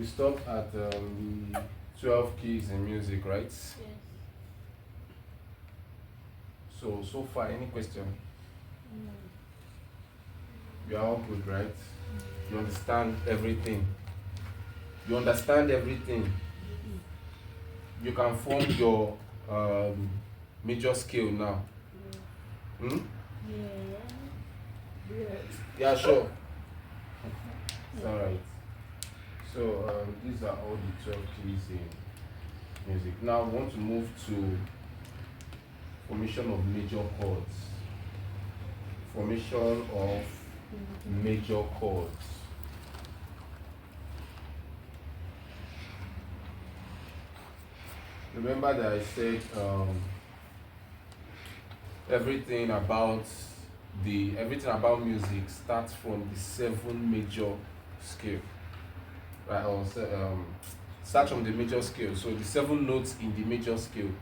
You stopped at 12 keys in music, right? Yes. So far, any question? No. You are all good, right? You understand everything. You understand everything. You can form your major scale now. Hmm? Yeah, sure. It's alright. So these are all the 12 keys in music. Now we want to move to formation of major chords. Formation of major chords. Remember that I said everything about music starts from the 7 major scale, right? Or starts from the major scale. So the 7 notes in the major scale.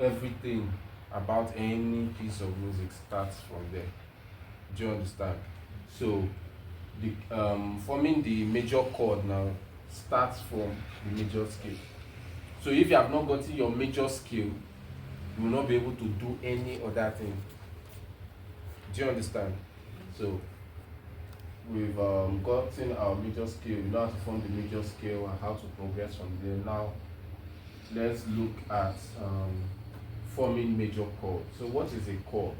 Everything about any piece of music starts from there. Do you understand? So the forming the major chord now starts from the major scale. So if you have not gotten your major scale, you will not be able to do any other thing. Do you understand? So we've gotten our major scale. We know how to form the major scale and how to progress from there. Now let's look at forming major chord. So what is a chord?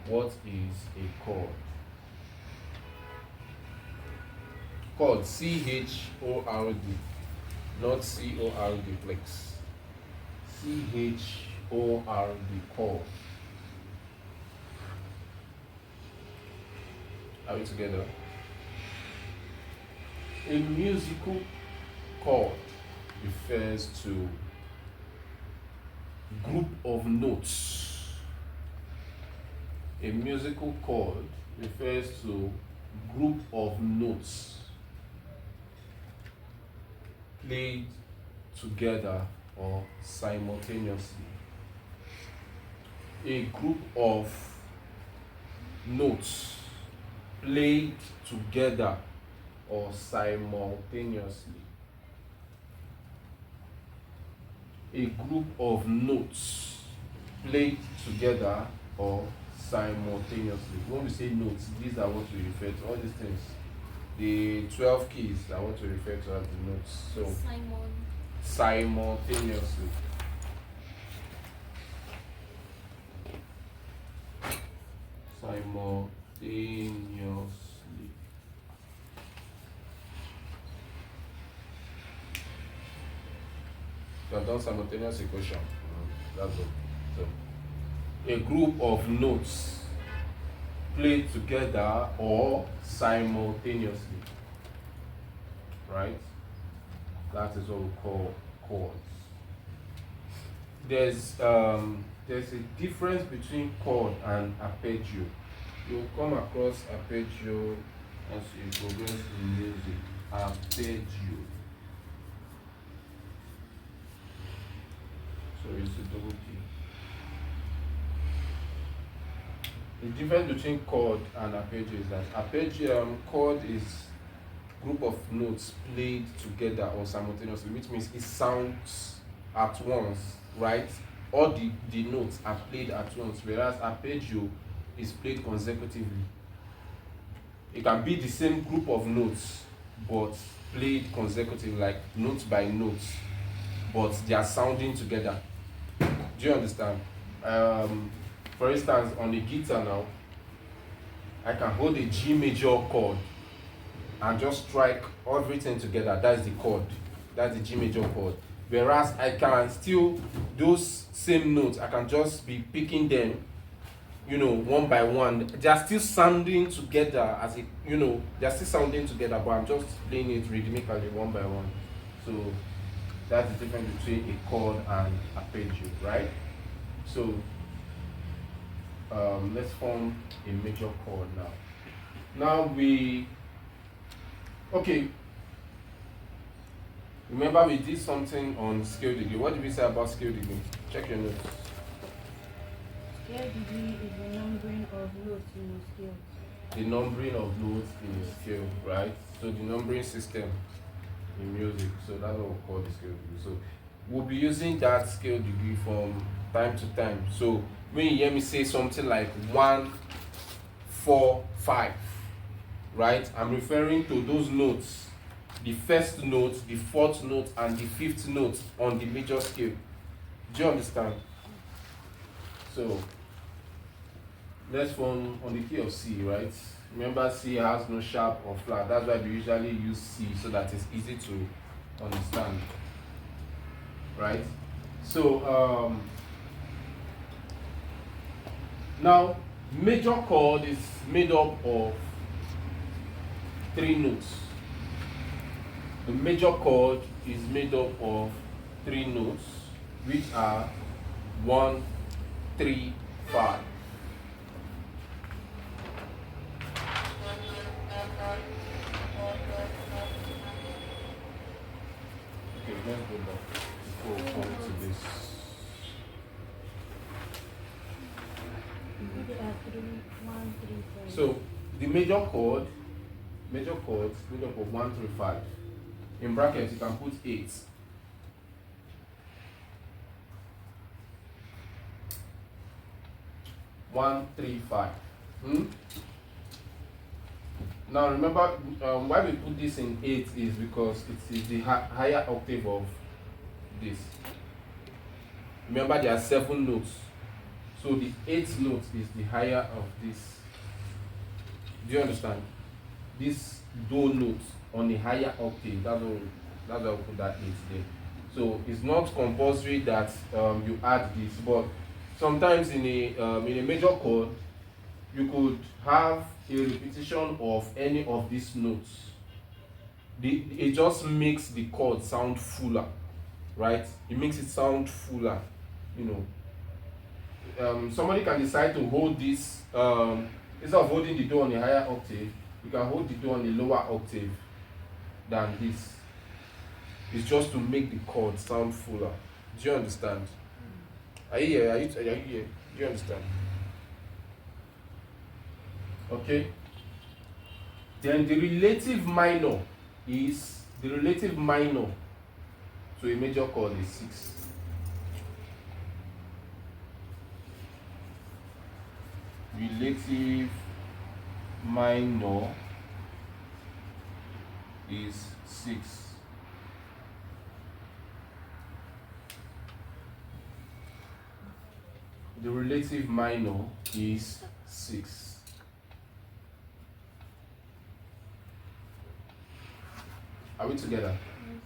What is a chord? Chord, C-H-O-R-D, not C-O-R-D, plex. C-H-O-R-D, chord. Are we together? A musical chord refers to group of notes. A musical chord refers to group of notes played together or simultaneously. A group of notes played together or simultaneously. A group of notes played together or simultaneously. When we say notes, these are what we refer to. All these things, the 12 keys are what we refer to as the notes. So simultaneously. Simultaneously. You have done simultaneous equation. That's all. So a group of notes played together or simultaneously, right? That is what we call chords. There's a difference between chord and arpeggio. You'll come across arpeggio as you progress in music. Arpeggio. So it's a double P. The difference between chord and arpeggio is that chord is group of notes played together or simultaneously, which means it sounds at once, right? All the notes are played at once, whereas arpeggio is played consecutively. It can be the same group of notes, but played consecutively, like note by note, but they are sounding together. Do you understand? For instance, on the guitar now, I can hold a G major chord and just strike everything together. That's the chord. That's the G major chord. Whereas I can still, those same notes, I can just be picking them, one by one. They are still sounding together they are still sounding together, but I'm just playing it rhythmically one by one. So that's the difference between a chord and arpeggio, right? So let's form a major chord now. Remember we did something on scale degree. What did we say about scale degree? Check your notes. Scale degree is the numbering of notes in a scale. the numbering of notes in a scale, right? So the numbering system in music. So that's what we call the scale degree. So we'll be using that scale degree from time to time. So when you hear me say something like 1, 4, 5, right? I'm referring to those notes, the first note, the fourth note, and the fifth note on the major scale. Do you understand? So let's form on the key of C, right? Remember, C has no sharp or flat. That's why we usually use C, so that it's easy to understand, right? So now major chord is made up of 3 notes. The major chord is made up of 3 notes, which are 1, 3, 5. Okay, let's go back before we come to this. So the major chords made up of 1 through 5. In brackets, you can put 8. One, 3, 5. Now remember, why we put this in 8 is because it is the higher octave of this. Remember, there are 7 notes. So the 8th note is the higher of this. Do you understand? This do note on the higher octave. That's why I put that 8 there. So it's not compulsory that you add this, but sometimes in a major chord, you could have a repetition of any of these notes. It just makes the chord sound fuller, right? It makes it sound fuller, you know. Somebody can decide to hold this, instead of holding the do on the higher octave, you can hold the do on the lower octave than this. It's just to make the chord sound fuller. Do you understand? Are you here? Are you here? Do you understand? Okay. Then the relative minor to a major chord is 6. Relative minor is 6. The relative minor is 6. Are we together? Yes.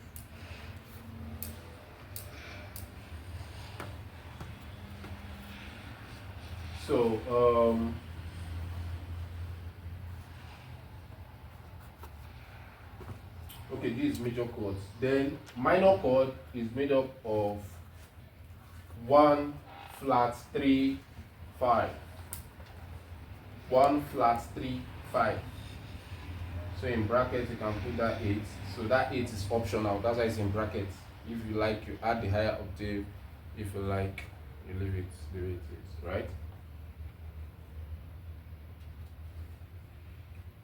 So, okay, this is major chords. Then minor chord is made up of 1 flat 3 5. 1 flat 3 5. So in brackets you can put that 8. So that 8 is optional. That's why it's in brackets. If you like, you add the higher octave. If you like, you leave it the way it is, right?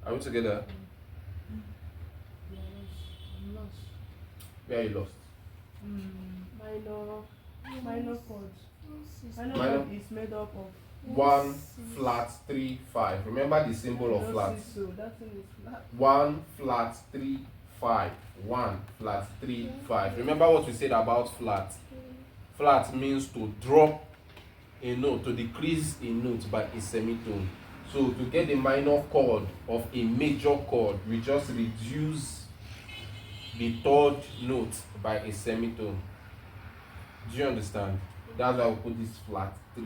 Are we together? I'm lost. Where are you lost? Minor chords. Minor chord is made up of 1 flat 3 5. Remember the symbol of flat. So that thing is flat. 1 flat 3 5. 1 flat 3 5. Remember what we said about flat. Flat means to drop a note, to decrease a note by a semitone. So to get the minor chord of a major chord, we just reduce the third note by a semitone. Do you understand? That's why we put this flat 3.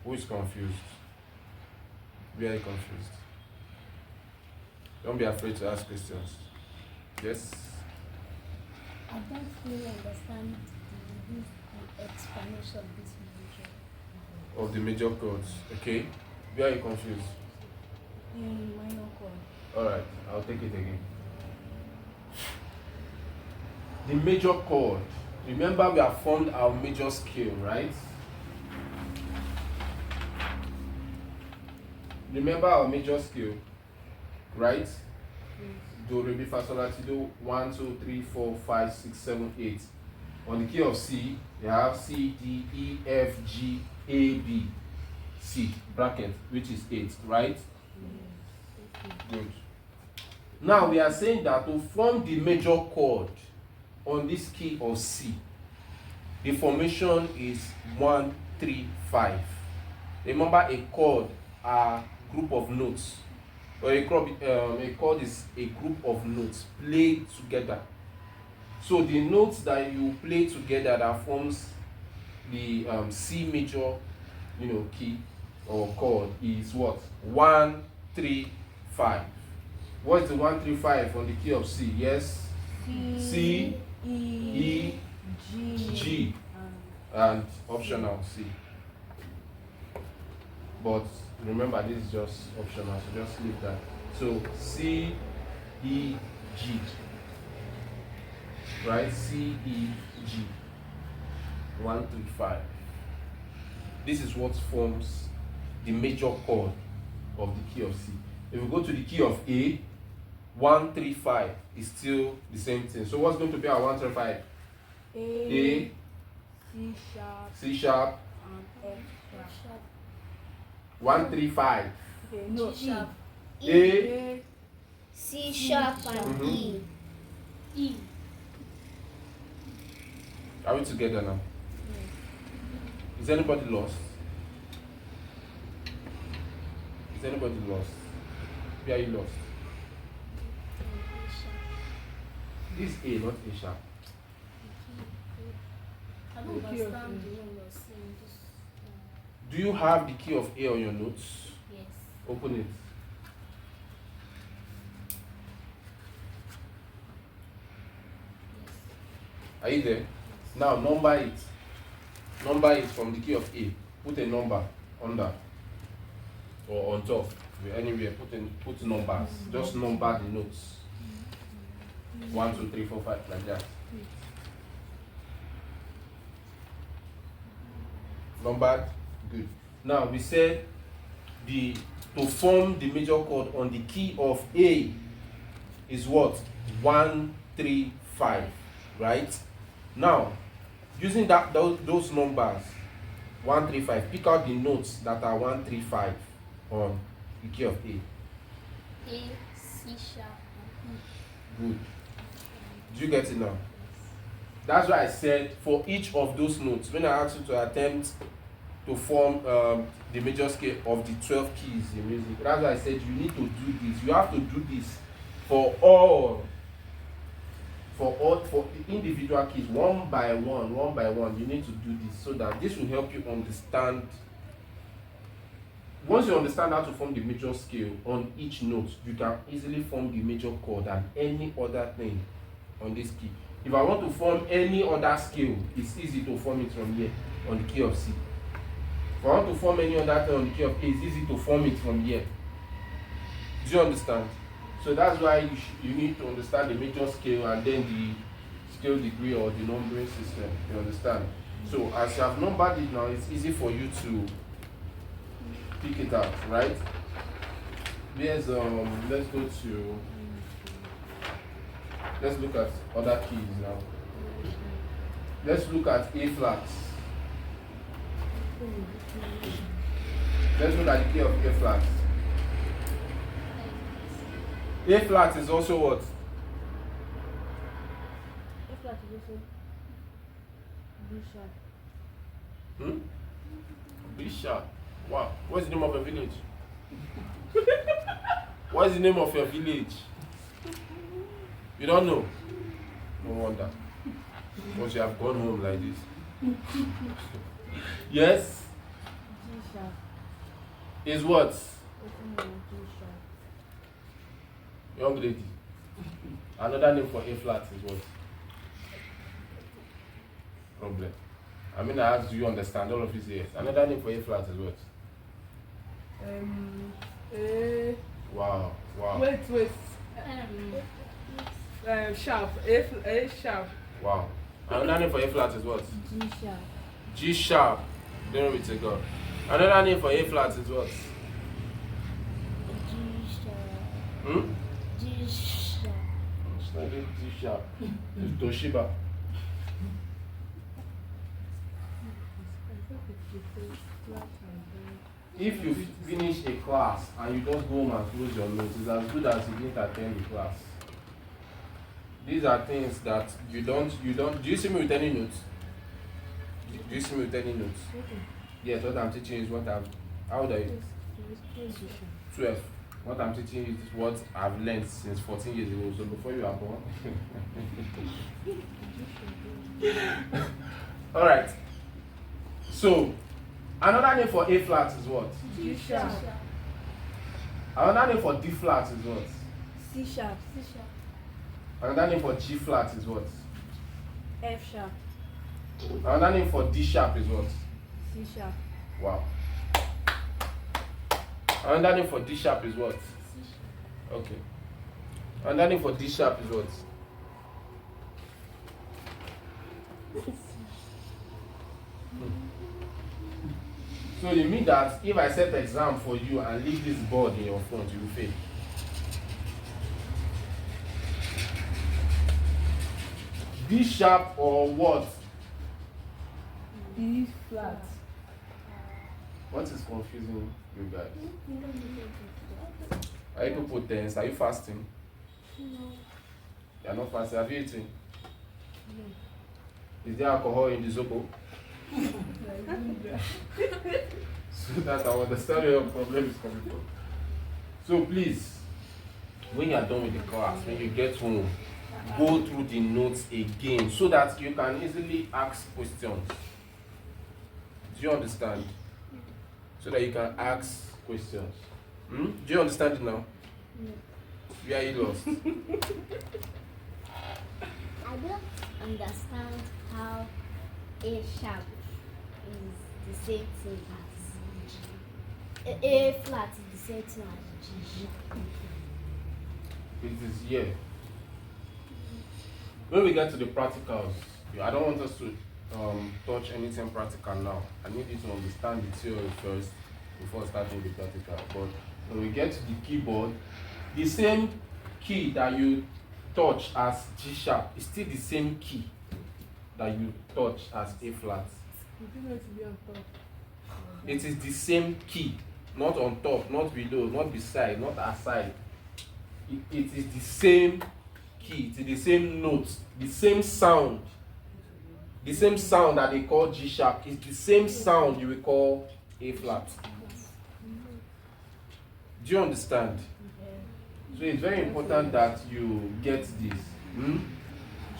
Who is confused? Very confused. Don't be afraid to ask questions. Yes? I don't fully understand the explanation of this major. Of the major chords. Okay? Where are you confused? In minor chord. Alright, I'll take it again. The major chord. Remember, we have formed our major scale, right? remember our major scale, right? Do, re, mi, fa, sol, la, ti, do. 1, 2, 3, 4, 5, 6, 7, 8. On the key of C, you have C, D, E, F, G, A, B, C, bracket, which is 8, right? Good. Now we are saying that to form the major chord on this key of C, the formation is 1, 3, 5. Remember, a chord are group of notes, or a chord is a group of notes played together. So the notes that you play together that forms the C major, key or chord is what? 1, 3, 5. What is the 1, 3, 5 on the key of C? Yes? C, E, G, and optional C. But remember, this is just optional, so just leave that. So C, E, G. Right? C, E, G. 1, 3, 5. This is what forms the major chord of the key of C. If we go to the key of A, 1, 3, 5 is still the same thing. So what's going to be our 1, 3, 5? A, C sharp, C sharp, and F sharp. 1, 3, 5. Okay, no, G sharp. A, C sharp and E. E. Are we together now? Is anybody lost? Is anybody lost? Where are you lost? This is A, not A sharp. I don't understand the one you're saying. Do you have the key of A on your notes? Yes. Open it. Are you there? Now number it. Number it from the key of A. Put a number under or on top. Anywhere. Put numbers. Just number the notes. 1, 2, 3, 4, 5, like that. Numbered? Good. Now we said to form the major chord on the key of A is what? 1, 3, 5. Right? Now, using those numbers, 1, 3, 5, pick out the notes that are 1, 3, 5 on the key of A. A, C sharp, and Good. Do you get it now? That's why I said for each of those notes, when I asked you to attempt to form the major scale of the 12 keys in music, that's why I said you need to do this. You have to do this for the individual keys, one by one. You need to do this so that this will help you understand. Once you understand how to form the major scale on each note, you can easily form the major chord and any other thing on this key. If I want to form any other scale, it's easy to form it from here on the key of C. If I want to form any other thing on the key of A, it's easy to form it from here. Do you understand? So that's why you need to understand the major scale and then the scale degree or the numbering system. You understand? So as you have numbered it now, it's easy for you to pick it out, right? Let's look at other keys now. Let's look at A flat. Let's look at the key of A flat. A flat is also what? A flat is also B sharp. B sharp. Wow. What's the name of your village? What's the name of your village? You don't know? No wonder. Because you have gone home like this. Yes? G sharp. Is what? G sharp. Young lady. Another name for A flat is what? Problem. I mean, I asked, do you understand? All of you say yes. Another name for A flat is what? A. Wow. Wait. Sharp. A sharp. Wow. Another name for A flat is what? G sharp. G sharp. Glory to God. Another name for A flat is what? D sharp. It's not D sharp. It's Toshiba. If you finish a class and you just go home and close your notes, it's as good as you didn't attend the class. These are things that you don't. Do you see me with any notes? Do you see me with any notes? Yes, what I'm teaching is what I've. How old are you? 12. What I'm teaching is what I've learned since 14 years ago, so before you are born. Alright. So, another name for A flat is what? G sharp. Another name for D flat is what? C sharp. Another name for G flat is what? F sharp. Another name for D sharp is what? C sharp. Wow. Another name for D sharp is what? Okay. Another name for D sharp is what? So you mean that if I set exam for you and leave this board in your front, you will fail? D sharp or what? E flat. What is confusing you guys? Are you people tense? Are you fasting? No. You are not fasting. Have you eaten? No. Is there alcohol in the zobo? So that I understand where your problem is coming from. So please, when you are done with the class, when you get home, go through the notes again so that you can easily ask questions. Do you understand? So that you can ask questions. Do you understand it now? Where are you lost? I don't understand how A sharp is the same thing as A flat is the same thing as G. It is here. When we get to the practicals, I don't want us to touch anything practical now. I need you to understand the theory first before starting the practical. But when we get to the keyboard, the same key that you touch as G sharp is still the same key that you touch as A flat. It is the same key, not on top, not below, not beside, not aside. It is the same key, it is the same note, the same sound. The same sound that they call G sharp is the same sound you will call A flat. Do you understand? So it's very important that you get this.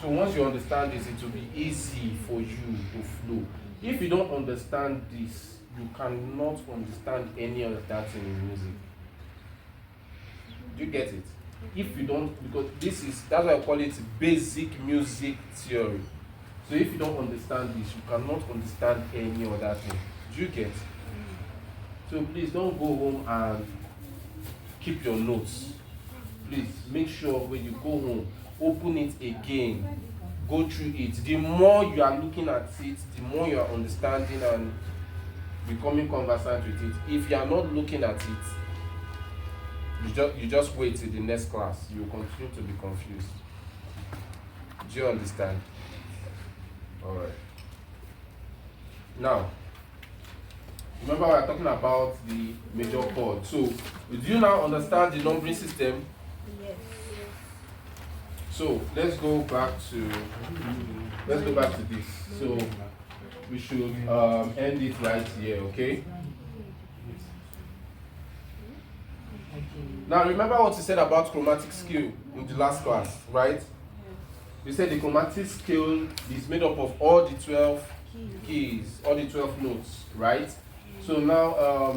So once you understand this, it will be easy for you to flow. If you don't understand this, you cannot understand any of that thing in music. Do you get it? If you don't, because that's why I call it basic music theory. So if you don't understand this, you cannot understand any other thing. Do you get? So please don't go home and keep your notes. Please make sure when you go home, open it again, go through it. The more you are looking at it, the more you are understanding and becoming conversant with it. If you are not looking at it, you just wait till the next class. You will continue to be confused. Do you understand? Alright. Now, remember we are talking about the major chord. So, do you now understand the numbering system? Yes. So let's go back to this. So we should end it right here, okay? Now remember what you said about chromatic scale in the last class, right? You said the chromatic scale is made up of all the 12 keys, all the 12 notes, right? So now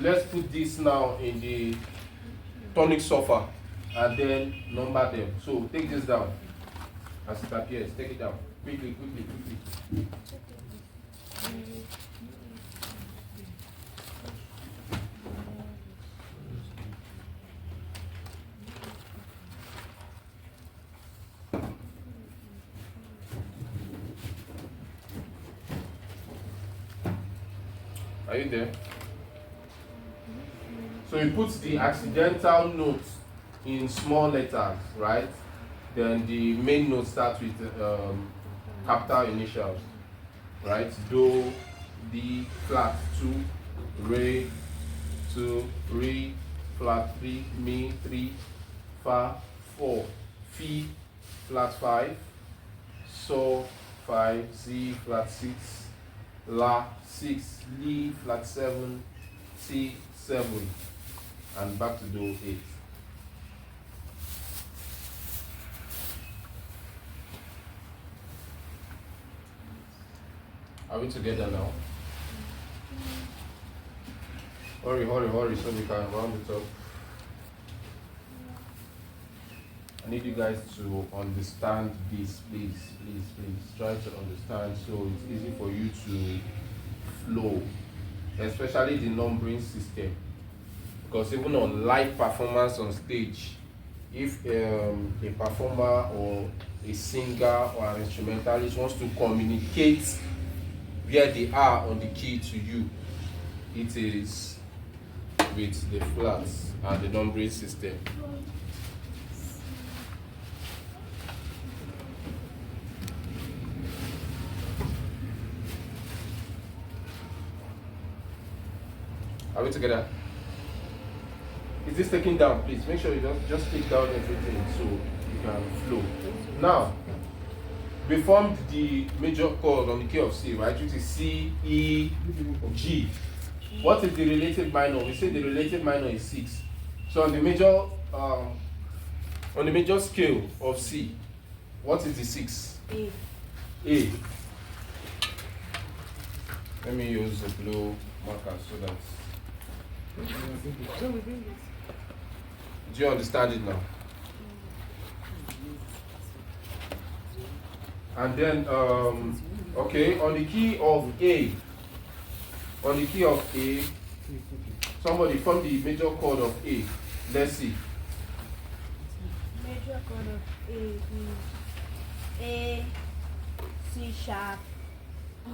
let's put this now in the tonic solfa and then number them. So take this down as it appears. Take it down quickly. Are you there? So you put the accidental note in small letters, right? Then the main note starts with capital initials, right? Do, D, flat 2, Re, 2, Re, flat 3, Mi, 3, Fa, 4, Fi, flat 5, So, 5, Z, flat 6, La, 6, Li, flat 7, Si, 7, and back to Do, 8. Are we together now? Hurry, so we can round it up. I need you guys to understand this, please. Try to understand so it's easy for you to flow, especially the numbering system. Because even on live performance on stage, if a performer or a singer or an instrumentalist wants to communicate where they are on the key to you, it is with the flats and the numbering system. Are we together? Is this taking down? Please make sure you just take down everything so you can flow. Now, we formed the major chord on the key of C, right? Which is C, E, G. What is the related minor? We say the related minor is 6. So on the major scale of C, what is the 6? A. Let me use the blue marker so that. Do you understand it now? And then, okay, on the key of A, somebody from the major chord of A, let's see. Major chord of A is A, C sharp,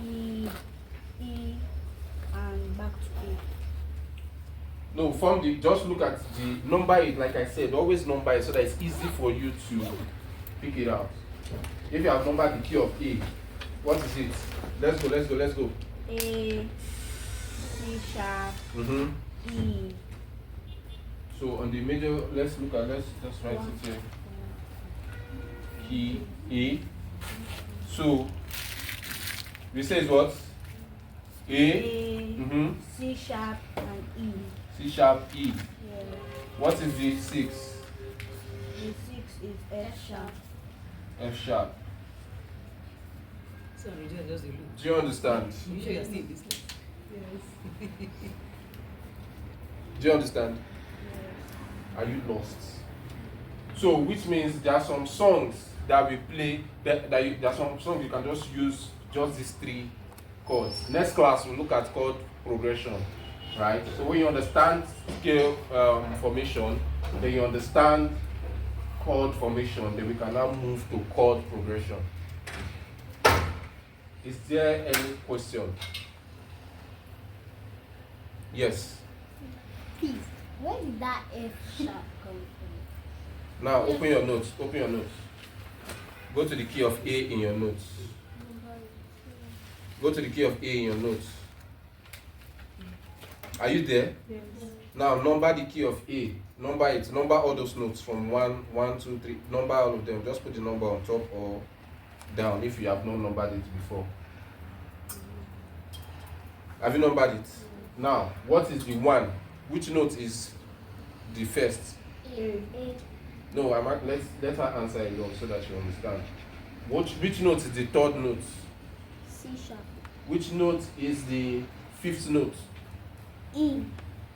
E, and back to A. No, just look at the number it, like I said, always number it so that it's easy for you to pick it out. If you have numbered the key of A, what is it? Let's go. A, C sharp, E. So on the major, let's just write it here. Key A. So we say it's what? A, C sharp, and E. C sharp, E. Yeah. What is the 6? The 6 is F sharp. F sharp. So just the loop. Do you understand? You sure you're still in this? Yes. Do you understand? Yes. Are you lost? So, which means there are some songs that we play, there are some songs you can just use just these 3 chords. Next class, we'll look at chord progression, right? So, when you understand scale formation, then you understand chord formation, then we can now move to chord progression. Is there any question? Yes. Please, where did that F sharp come from? Now open your notes. Go to the key of A in your notes. Go to the key of A in your notes. Are you there? Yes. Now number the key of A. Number it. Number all those notes from 1, 2, 3. Number all of them. Just put the number on top or down if you have not numbered it before. Have you numbered it? Now, what is the 1? Which note is the first? A. No, let her answer alone so that you understand. Which note is the 3rd note? C sharp. Which note is the 5th note? E.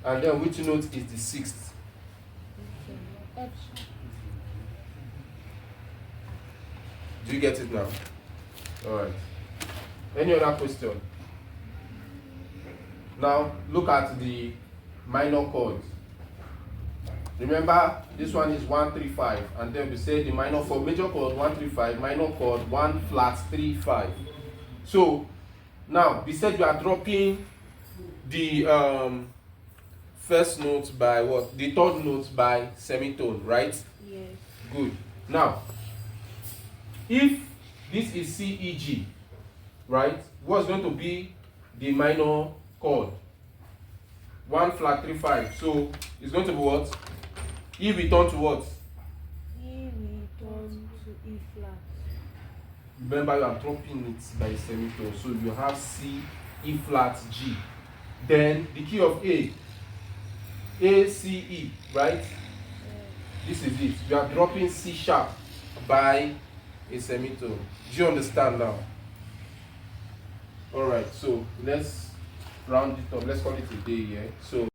And then which note is the 6th? F sharp. Do you get it now? Alright. Any other question? Now, look at the minor chords. Remember, this one is 1, 3, 5. And then we say the minor for major chord 1, 3, 5, minor chord 1, flat, 3, 5. So, now, we said we are dropping the first note by what? The third note by semitone, right? Yes. Good. Now, if this is C, E, G, right? What's going to be the minor chord? 1 flat 3 5. So it's going to be what? E return to what? E return to E flat. Remember, you are dropping it by semitone. So you have C, E flat, G. Then the key of A, C, E, right? This is it. You are dropping C sharp by a semitone. Do you understand now? Alright, so let's round it up. Let's call it a day here. So